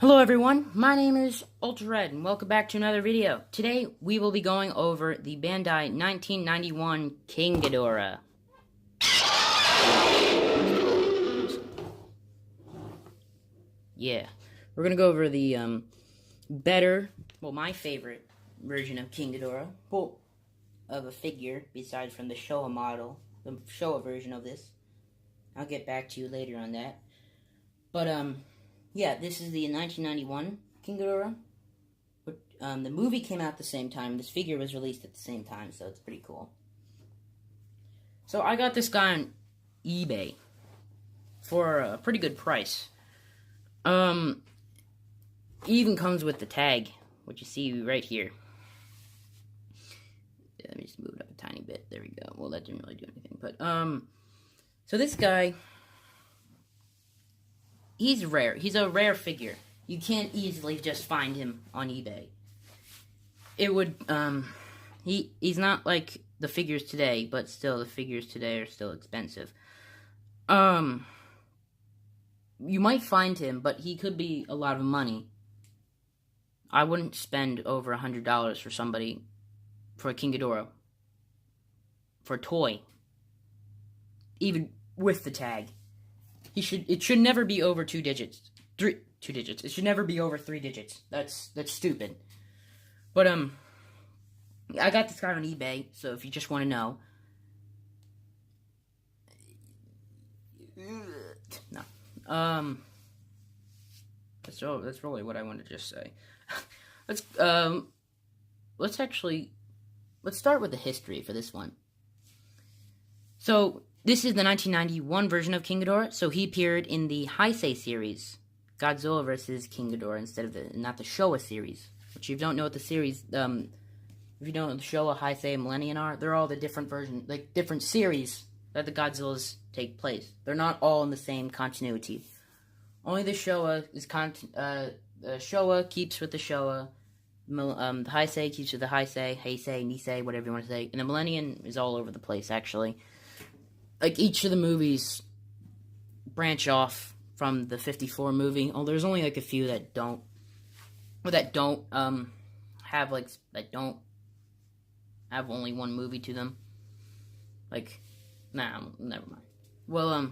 Hello everyone, my name is Ultra Red and welcome back to another video. Today we will be going over the Bandai 1991 King Ghidorah. Yeah, we're gonna go over the my favorite version of King Ghidorah. Well, of a figure, besides from the Showa model, the Showa version of this. I'll get back to you later on that. But, yeah, this is the 1991 King Ghidorah. But, the movie came out at the same time. This figure was released at the same time, so it's pretty cool. So, I got this guy on eBay for a pretty good price. He even comes with the tag, which you see right here. Let me just move it up a tiny bit. There we go. Well, that didn't really do anything. But, so this guy, he's rare. He's a rare figure. You can't easily just find him on eBay. It would, he's not like the figures today, but still, the figures today are still expensive. You might find him, but he could be a lot of money. I wouldn't spend over $100 for somebody, for a King Ghidorah, for a toy, even with the tag. It should never be over 2 digits. 2 digits. It should never be over 3 digits. That's stupid. But, I got this guy on eBay, so if you just want to know. No. That's really what I wanted to just say. Let's start with the history for this one. So, this is the 1991 version of King Ghidorah, so he appeared in the Heisei series, Godzilla vs. King Ghidorah, instead of not the Showa series. Which, if you don't know what the series, if you don't know what the Showa, Heisei, and Millennium are, they're all the different versions, like different series that the Godzillas take place. They're not all in the same continuity. Only the Showa is the Showa keeps with the Showa. The Heisei keeps with the Heisei, Heisei, Nisei, whatever you want to say, and the Millennium is all over the place, actually. Like, each of the movies branch off from the 54 movie. Oh, there's only, like, a few that don't have only one movie to them. Like, nah, never mind. Well,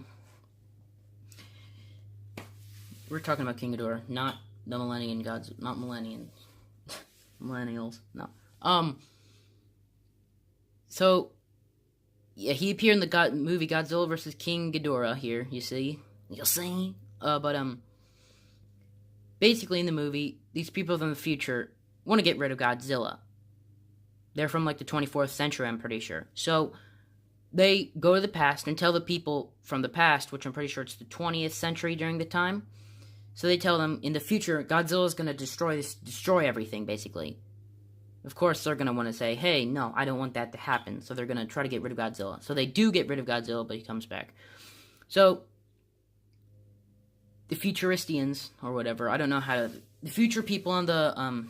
we're talking about King Ghidorah, not the Millennium Gods, not Millennials. Millennials, no. So, yeah, he appeared in the movie Godzilla vs. King Ghidorah here, you'll see. Basically in the movie, these people from the future want to get rid of Godzilla. They're from, like, the 24th century, I'm pretty sure. So, they go to the past and tell the people from the past, which I'm pretty sure it's the 20th century during the time. So they tell them, in the future, Godzilla's going to destroy everything, basically. Of course, they're going to want to say, hey, no, I don't want that to happen. So they're going to try to get rid of Godzilla. So they do get rid of Godzilla, but he comes back. So, the Futuristians, or whatever, I don't know how to... The future people and the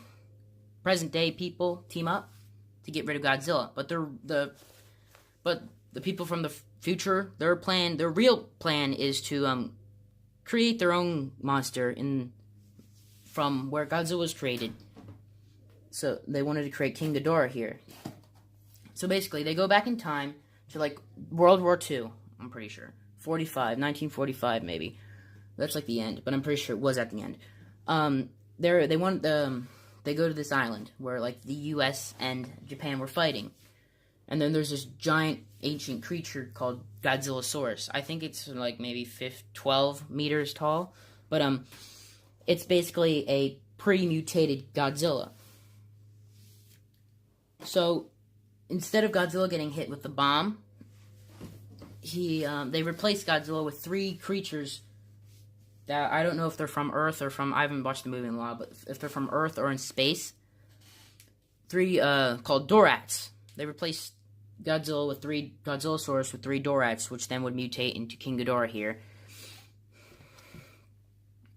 present-day people team up to get rid of Godzilla. But the people from the future, their real plan is to create their own monster from where Godzilla was created. So they wanted to create King Ghidorah here. So basically, they go back in time to, like, World War II, I'm pretty sure. 1945 maybe. That's like the end, but I'm pretty sure it was at the end. They go to this island where, like, the US and Japan were fighting. And then there's this giant ancient creature called Godzillasaurus. I think it's like maybe 12 meters tall. But it's basically a pre-mutated Godzilla. So instead of Godzilla getting hit with the bomb, they replaced Godzilla with 3 creatures that I don't know if they're from Earth or from... I haven't watched the movie in a while, but if they're from Earth or in space. 3 called Dorats. They replaced Godzillasaurus with 3 Dorats, which then would mutate into King Ghidorah here.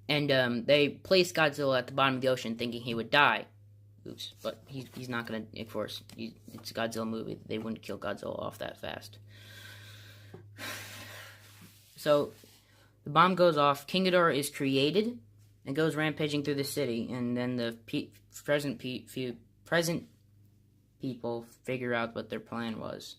And they placed Godzilla at the bottom of the ocean thinking he would die. Oops, but he's not gonna, of course, it's a Godzilla movie. They wouldn't kill Godzilla off that fast. So, the bomb goes off, King Ghidorah is created, and goes rampaging through the city, and then the present people figure out what their plan was.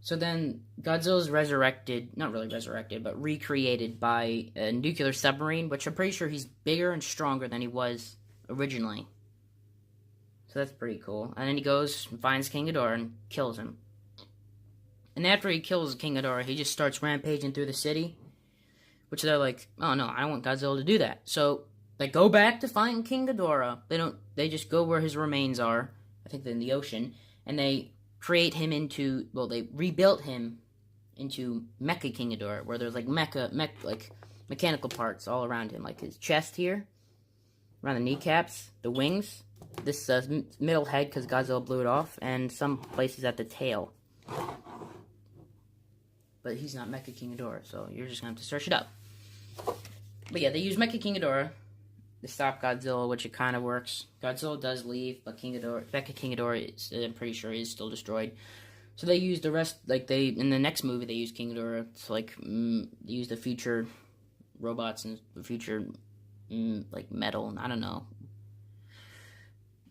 So then Godzilla's resurrected, not really resurrected, but recreated by a nuclear submarine, which I'm pretty sure he's bigger and stronger than he was originally. So that's pretty cool. And then he goes and finds King Ghidorah and kills him. And after he kills King Ghidorah, he just starts rampaging through the city, which they're like, oh no, I don't want Godzilla to do that. So they go back to find King Ghidorah. They just go where his remains are, I think they're in the ocean, and they create him into, well, they rebuilt him into Mecha King Ghidorah, where there's like like mechanical parts all around him, like his chest here, around the kneecaps, the wings, this middle head because Godzilla blew it off, and some places at the tail. But he's not Mecha King Ghidorah, so you're just gonna have to search it up. But yeah, they use Mecha King Ghidorah to stop Godzilla, which it kind of works. Godzilla does leave, but Mecha King Ghidorah, I'm pretty sure, is still destroyed. So they use the rest, like in the next movie, they use King Ghidorah to like use the future robots and the future like metal, and I don't know.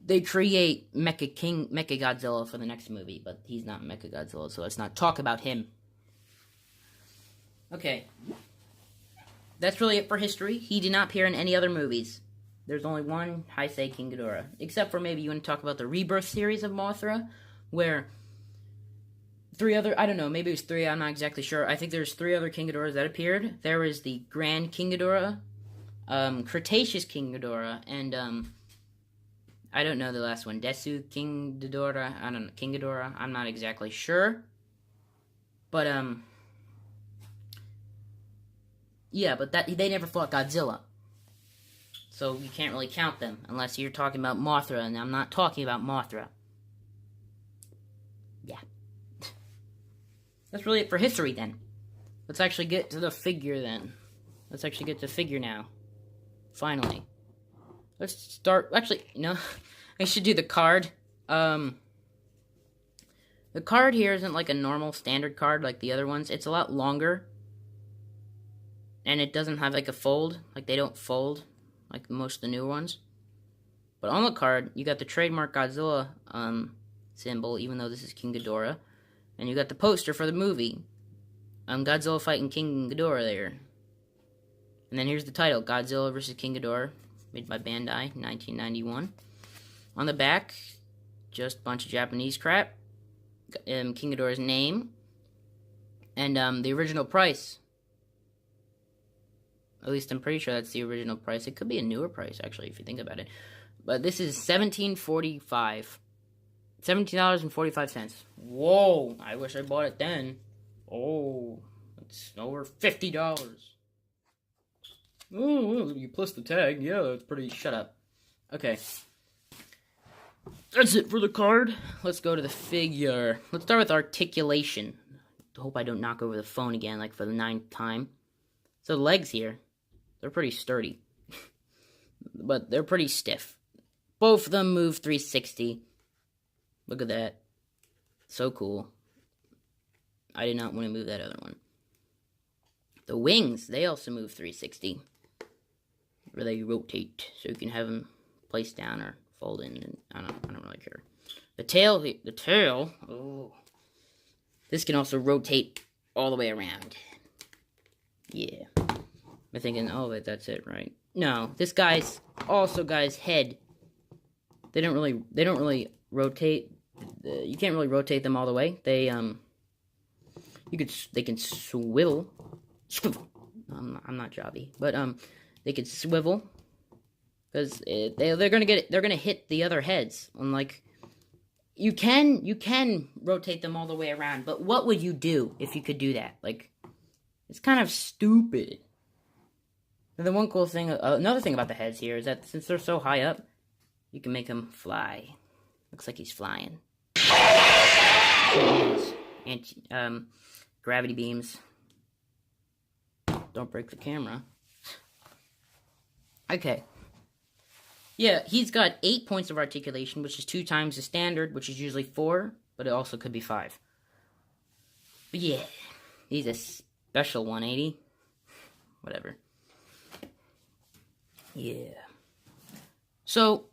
They create Mecha Godzilla for the next movie, but he's not Mecha Godzilla, so let's not talk about him. Okay. That's really it for history. He did not appear in any other movies. There's only one Heisei King Ghidorah. Except for maybe you want to talk about the Rebirth series of Mothra, where I don't know, maybe it was 3, I'm not exactly sure. I think there's 3 other King Ghidorahs that appeared. There was the Grand King Ghidorah, Cretaceous King Ghidorah, and, I don't know the last one, Desu King Ghidorah, I don't know, King Ghidorah, I'm not exactly sure. But, yeah, but they never fought Godzilla. So you can't really count them, unless you're talking about Mothra, and I'm not talking about Mothra. Yeah. That's really it for history, then. Let's actually get to the figure, then. Let's actually get to the figure now. Finally. Let's start, actually, I should do the card. The card here isn't like a normal standard card like the other ones. It's a lot longer. And it doesn't have like a fold. Like they don't fold like most of the new ones. But on the card, you got the trademark Godzilla symbol, even though this is King Ghidorah. And you got the poster for the movie. Godzilla fighting King Ghidorah there. And then here's the title, Godzilla vs. King Ghidorah, made by Bandai, 1991. On the back, just a bunch of Japanese crap. King Ghidorah's name. And the original price. At least I'm pretty sure that's the original price. It could be a newer price, actually, if you think about it. But this is $17.45. $17.45. Whoa! I wish I bought it then. Oh, it's over $50. Oh, you plus the tag. Yeah, that's pretty... Shut up. Okay. That's it for the card. Let's go to the figure. Let's start with articulation. I hope I don't knock over the phone again, like for the 9th time. So the legs here, they're pretty sturdy. But they're pretty stiff. Both of them move 360. Look at that. So cool. I did not want to move that other one. The wings, they also move 360. Where they rotate, so you can have them placed down or fold in. And I don't really care. The tail, oh. This can also rotate all the way around. Yeah. I'm thinking, oh, that's it, right? No, this guy's head. They don't really rotate. You can't really rotate them all the way. They can swivel. I'm not jobby, but they can swivel because they're gonna hit the other heads. And like you can rotate them all the way around, but what would you do if you could do that? Like it's kind of stupid. And the one cool thing, another thing about the heads here is that since they're so high up, you can make them fly. Looks like he's flying. And gravity beams. Don't break the camera. Okay. Yeah, he's got 8 points of articulation, which is 2 times the standard, which is usually 4, but it also could be 5. But yeah, he's a special 180. Whatever. Yeah. So,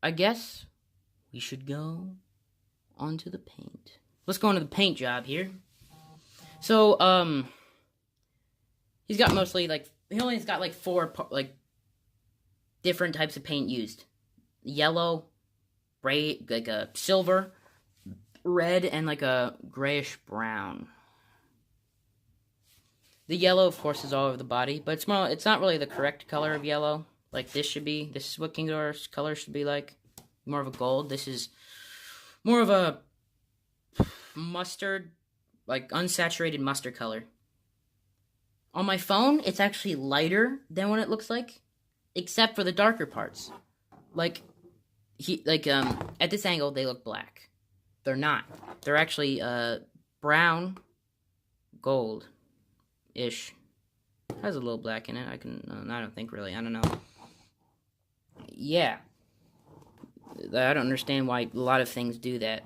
I guess we should go onto the paint. Let's go into the paint job here. So, he's got mostly, like, he only has got, like, four, like, different types of paint used. Yellow, gray, like a silver, red, and, like, a grayish brown. The yellow, of course, is all over the body, but it's not really the correct color of yellow, like this should be. This is what Ghidorah's color should be like. More of a gold. This is more of a mustard, like unsaturated mustard color. On my phone, it's actually lighter than what it looks like, except for the darker parts. At this angle, they look black. They're not. They're actually brown, gold-ish. Has a little black in it. I don't think really. I don't know. Yeah. I don't understand why a lot of things do that.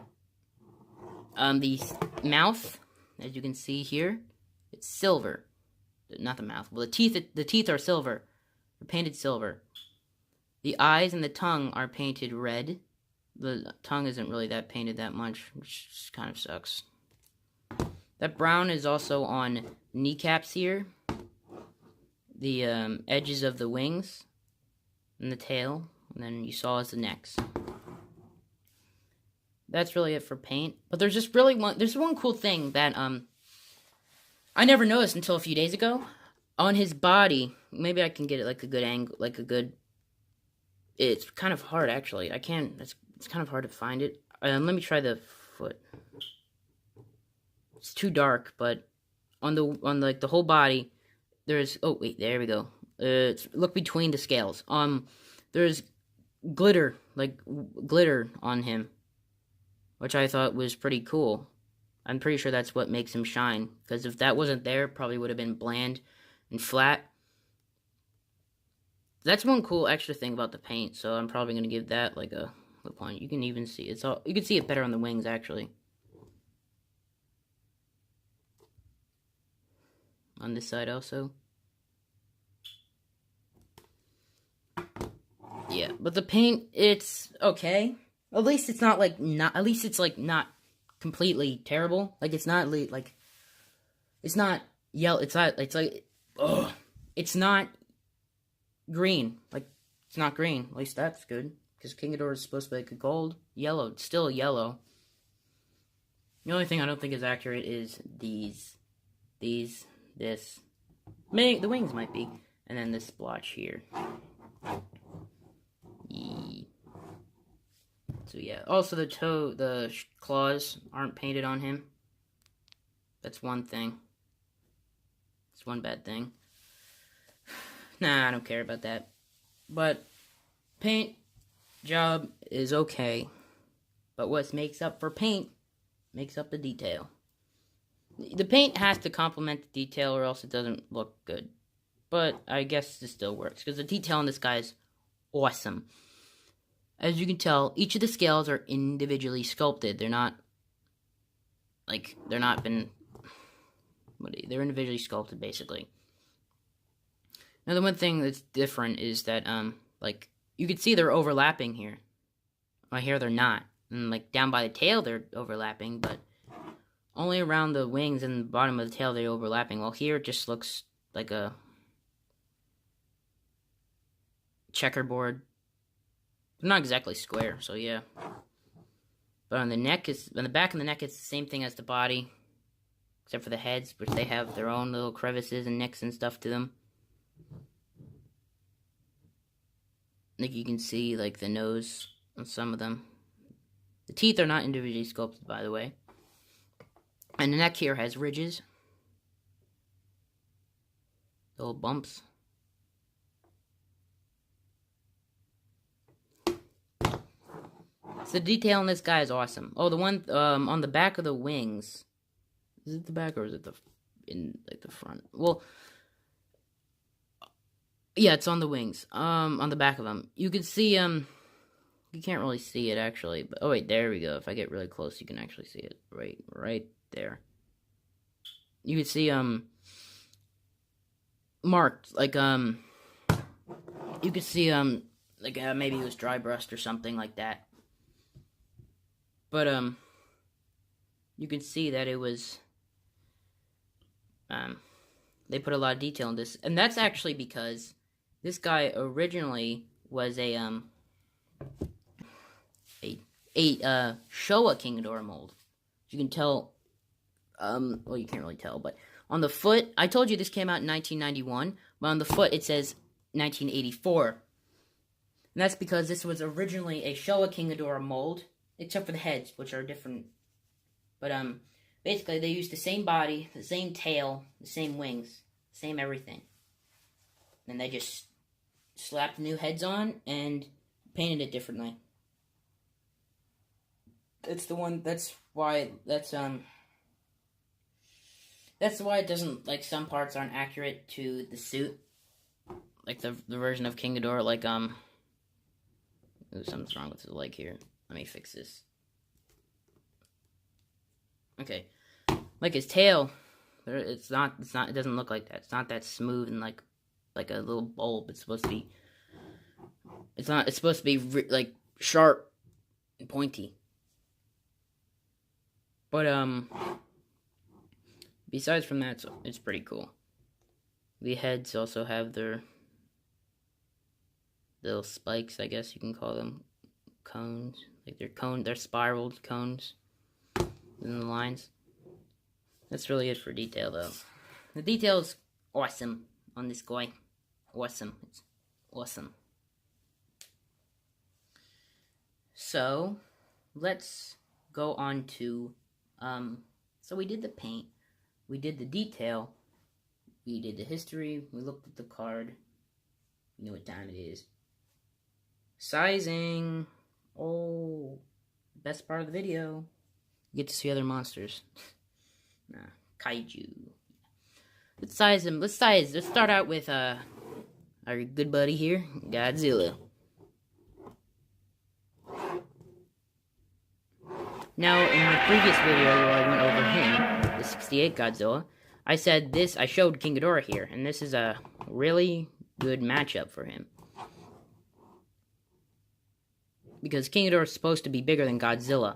The mouth, as you can see here, it's silver. Not the mouth. Well, the teeth are silver. They're painted silver. The eyes and the tongue are painted red. The tongue isn't really that painted that much, which kind of sucks. That brown is also on kneecaps here. The edges of the wings and the tail, and then you saw as the necks. That's really it for paint. But there's one cool thing that I never noticed until a few days ago. On his body, maybe I can get it like a good angle, it's kind of hard actually. It's kind of hard to find it. Let me try the foot. It's too dark, but on the whole body, there's, oh wait, there we go. Look between the scales. There's glitter on him, which I thought was pretty cool. I'm pretty sure that's what makes him shine, because if that wasn't there, it probably would have been bland and flat. That's one cool extra thing about the paint, so I'm probably gonna give that like a point. You can even see you can see it better on the wings actually. On this side also. Yeah, but the paint, it's okay. At least it's not not completely terrible. Like it's not it's not yellow. It's not green. Like it's not green. At least that's good, because Ghidorah is supposed to be like a gold, yellow. It's still yellow. The only thing I don't think is accurate is this. The wings might be, and then this splotch here. So yeah. Also, the claws aren't painted on him. That's one thing. It's one bad thing. Nah, I don't care about that. But paint job is okay. But what makes up for paint makes up the detail. The paint has to complement the detail, or else it doesn't look good. But I guess this still works, because the detail on this guy is awesome. As you can tell, each of the scales are individually sculpted. They're individually sculpted, basically. Now, the one thing that's different is that, you can see they're overlapping here. Right here, they're not. And, down by the tail, they're overlapping, but only around the wings and the bottom of the tail, they're overlapping. While here, it just looks like a checkerboard. They're not exactly square, so yeah. But on the back of the neck, it's the same thing as the body, except for the heads, which they have their own little crevices and nicks and stuff to them. Like you can see, the nose on some of them. The teeth are not individually sculpted, by the way. And the neck here has ridges. Little bumps. So the detail on this guy is awesome. Oh, the one on the back of the wings. Is it the back or is it the front? Well, yeah, it's on the wings. On the back of them. You can see you can't really see it actually, but oh wait, there we go. If I get really close, you can actually see it right there. You can see marked You could see, like, maybe it was dry brushed or something like that. But, you can see that it was, they put a lot of detail in this. And that's actually because this guy originally was a Showa King Ghidorah mold. You can tell, well, you can't really tell, but on the foot, I told you this came out in 1991, but on the foot it says 1984. And that's because this was originally a Showa King Ghidorah mold, except for the heads, which are different. But, basically, they used the same body, the same tail, the same wings, same everything. And they just slapped new heads on and painted it differently. That's why it doesn't, like, some parts aren't accurate to the suit. Like, the version of King Ghidorah, like, ooh, something's wrong with his leg here. Let me fix this. Okay. Like, his tail, it doesn't look like that. It's not that smooth and, like a little bulb. It's supposed to be, it's supposed to be, like, sharp and pointy. But, besides from that, it's pretty cool. The heads also have their little spikes, I guess you can call them, cones. Like, they're spiraled cones in the lines. That's really it for detail, though. The detail is awesome on this guy. Awesome. It's awesome. So, let's go on to, so we did the paint, we did the detail, we did the history, we looked at the card, we knew what time it is. Sizing. Oh, best part of the video. You get to see other monsters. Nah, kaiju. Let's size them. Let's start out with, our good buddy here, Godzilla. Now, in my previous video where I went over him, the 68 Godzilla, I showed King Ghidorah here, and this is a really good matchup for him. Because King Ghidorah is supposed to be bigger than Godzilla,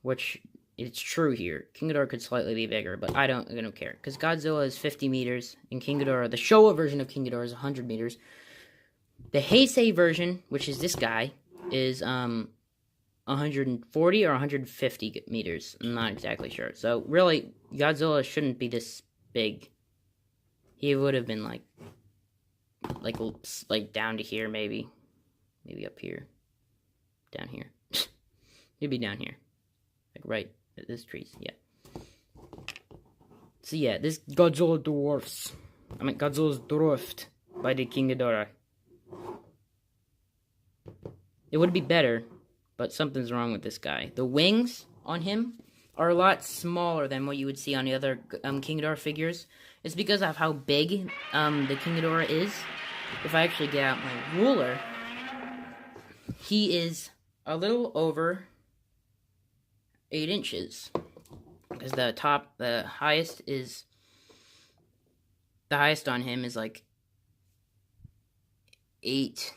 which it's true here. King Ghidorah could slightly be bigger, but I don't care, because Godzilla is 50 meters, and King Ghidorah, the Showa version of King Ghidorah, is 100 meters. The Heisei version, which is this guy, is 140 or 150 meters. I'm not exactly sure. So, really, Godzilla shouldn't be this big. He would have been, like down to here, maybe. Maybe up here. Down here. He'd be down here. Like, right at this tree, yeah. So, yeah, this Godzilla's dwarfed by the King Ghidorah. It would be better, but something's wrong with this guy. The wings on him are a lot smaller than what you would see on the other King Ghidorah figures. It's because of how big the King Ghidorah is. If I actually get out my ruler, he is a little over 8 inches. Because the highest on him is like 8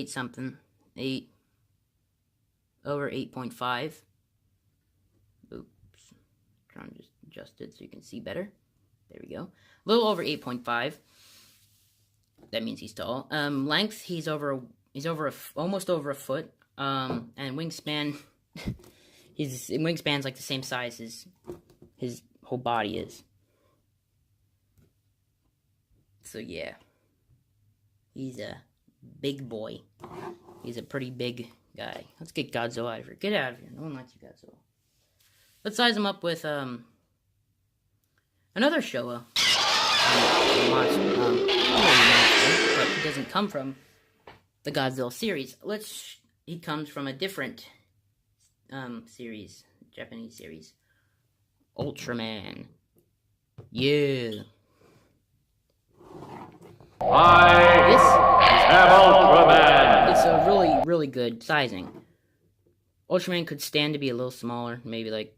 something. 8 over 8.5. Oops. Trying to just adjust it so you can see better. There we go. A little over 8.5. That means he's tall. Length, he's almost over a foot. And wingspan, his wingspan's like the same size as his whole body is. So yeah. He's a big boy. He's a pretty big guy. Let's get Godzilla out of here. Get out of here. No one likes you, Godzilla. Let's size him up with another Showa monster. But he doesn't come from the Godzilla series. He comes from a different series, Japanese series. Ultraman. Yeah. This Ultraman. It's a really, really good sizing. Ultraman could stand to be a little smaller, maybe like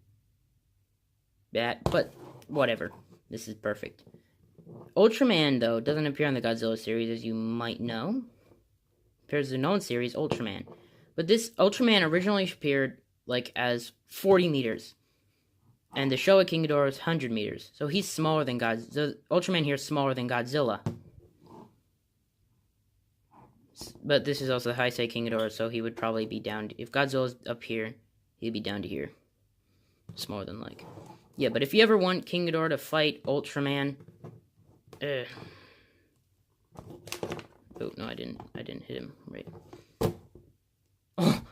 that, but whatever. This is perfect. Ultraman, though, doesn't appear in the Godzilla series, as you might know. Appears in the known series, Ultraman. But this Ultraman originally appeared, like, as 40 meters. And the Showa King Ghidorah is 100 meters. So he's smaller than Godzilla. The Ultraman here is smaller than Godzilla. But this is also Heisei King Ghidorah, so he would probably be down... If Godzilla's up here, he'd be down to here. Smaller than, like... Yeah, but if you ever want King Ghidorah to fight Ultraman... Oh, no, I didn't hit him right. Oh!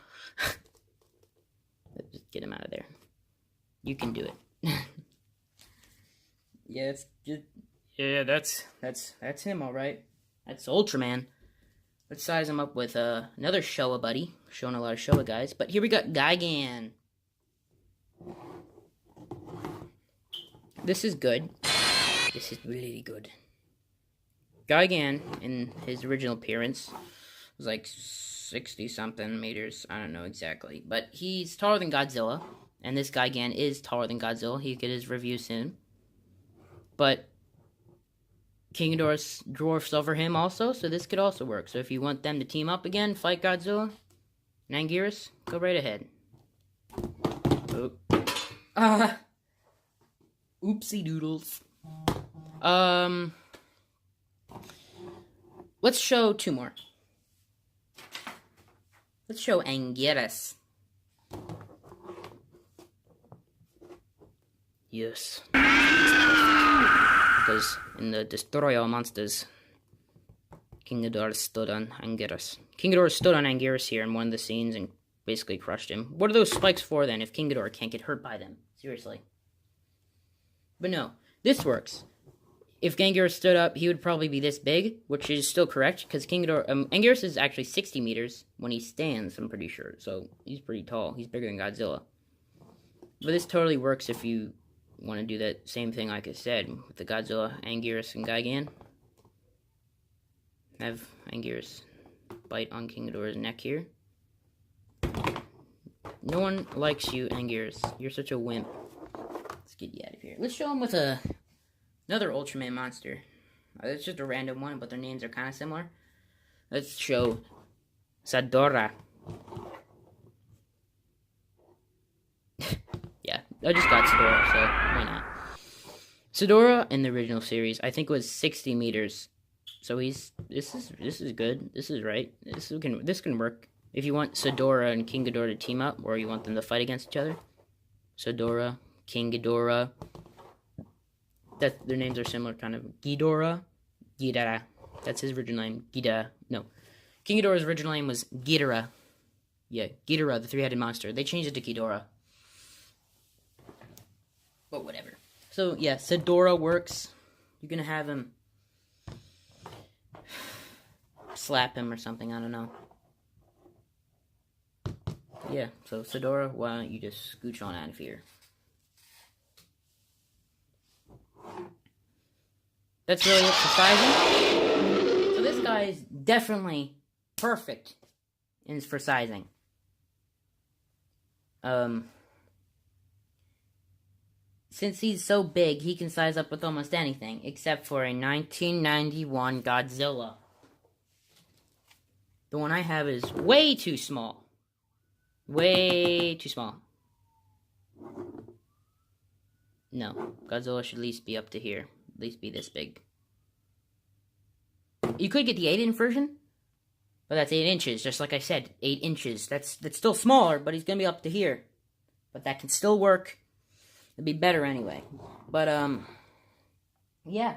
Just get him out of there. You can do it. Yeah, it's just... Yeah, that's him, alright. That's Ultraman. Let's size him up with another Showa buddy. Showing a lot of Showa guys. But here we got Gigan. This is good. This is really good. Gigan, in his original appearance, was like 60-something meters. I don't know exactly. But he's taller than Godzilla. And this Gigan is taller than Godzilla. He'll get his review soon. But King Ghidorah dwarfs over him also, so this could also work. So if you want them to team up again, fight Godzilla and Anguirus, go right ahead. Oh. Oopsie doodles. Let's show two more. Let's show Anguirus. Yes. Because in the Destroy All Monsters, King Ghidorah stood on Anguirus. King Ghidorah stood on Anguirus here in one of the scenes and basically crushed him. What are those spikes for then if King Ghidorah can't get hurt by them? Seriously. But no, this works. If Anguirus stood up, he would probably be this big, which is still correct, because King Ghidorah... Anguirus is actually 60 meters when he stands, I'm pretty sure. So he's pretty tall. He's bigger than Godzilla. But this totally works if you want to do that same thing like I said with the Godzilla, Anguirus, and Gigan. Have Anguirus bite on King Ghidorah's neck here. No one likes you, Anguirus. You're such a wimp. Let's get you out of here. Let's show him with another Ultraman monster. It's just a random one, but their names are kind of similar. Let's show Ghidorah. Yeah, I just got Ghidorah, so why not? Ghidorah in the original series, I think, was 60 meters. So this is good. This is right. This can work. If you want Ghidorah and King Ghidorah to team up, or you want them to fight against each other, Ghidorah, King Ghidorah. Their names are similar, kind of. Ghidorah. That's his original name. No. King Ghidorah's original name was Ghidorah. Yeah, Ghidorah, the three-headed monster. They changed it to Ghidorah. But whatever. So, yeah, Ghidorah works. You're gonna have him slap him or something, I don't know. Yeah, so Ghidorah, why don't you just scooch on out of here? That's really it for sizing. So this guy is definitely perfect for sizing. Since he's so big, he can size up with almost anything, except for a 1991 Godzilla. The one I have is way too small. Way too small. No, Godzilla should at least be up to here. At least be this big. You could get the 8-inch version, but that's 8 inches, just like I said, 8 inches. That's still smaller, but he's gonna be up to here. But that can still work. It'd be better anyway. But yeah.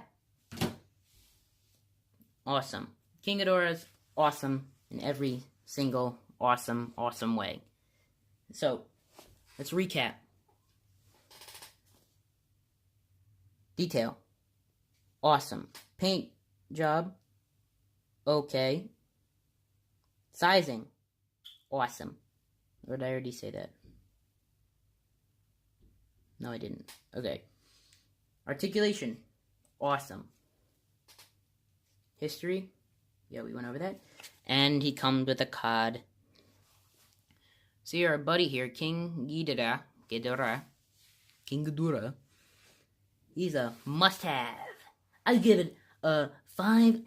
Awesome. King Ghidorah is awesome in every single awesome way. So, let's recap. Detail. Awesome. Paint job. Okay. Sizing. Awesome. Or did I already say that? No, I didn't. Okay. Articulation. Awesome. History. Yeah, we went over that. And he comes with a card. See our buddy here, King Ghidorah. King Ghidorah. He's a must-have. I give it 5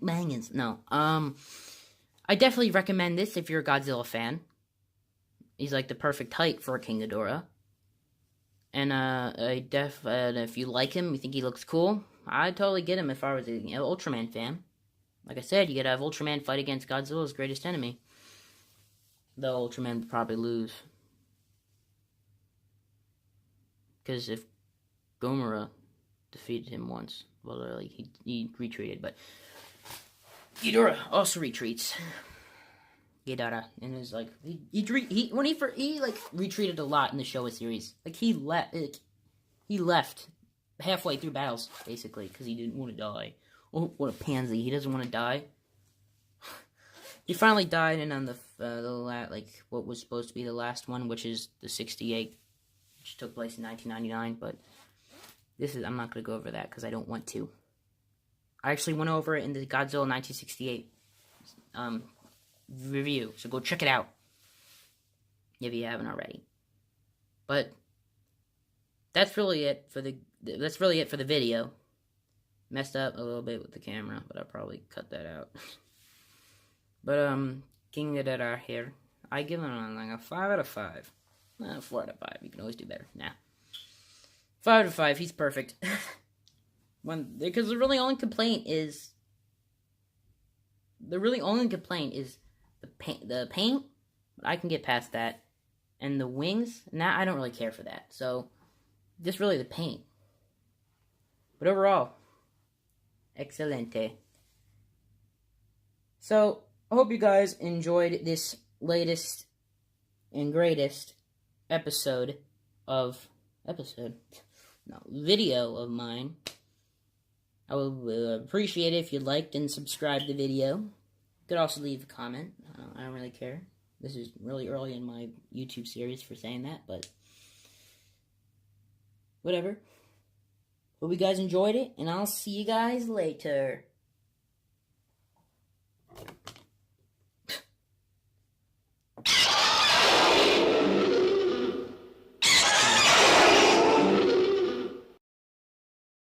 bangins. No, I definitely recommend this if you're a Godzilla fan. He's like the perfect height for a King Ghidorah. And if you like him, you think he looks cool, I'd totally get him if I was an Ultraman fan. Like I said, you gotta have Ultraman fight against Godzilla's greatest enemy. Though Ultraman would probably lose. Because if Gomora defeated him once, well, like, he retreated, but Ghidorah also retreats. Ghidorah, and is like he retreated a lot in the Showa series. Like he left halfway through battles basically because he didn't want to die. Oh, what a pansy! He doesn't want to die. He finally died, and on the what was supposed to be the last one, which is the 68, which took place in 1999. But I'm not going to go over that because I don't want to. I actually went over it in the Godzilla 1968 review, so go check it out if you haven't already. But that's really it for the video. Messed up a little bit with the camera, but I'll probably cut that out. But King Ghidorah here, I give him like a 5 out of 5. 4 out of 5. You can always do better. Nah, 5 out of 5. He's perfect. Because the really only complaint is the paint. I can get past that, and the wings. Nah, I don't really care for that. So, just really the paint. But overall, excelente. So, I hope you guys enjoyed this latest and greatest video of mine. I would appreciate it if you liked and subscribed the video. You could also leave a comment. I don't really care. This is really early in my YouTube series for saying that, but whatever. Hope you guys enjoyed it, and I'll see you guys later.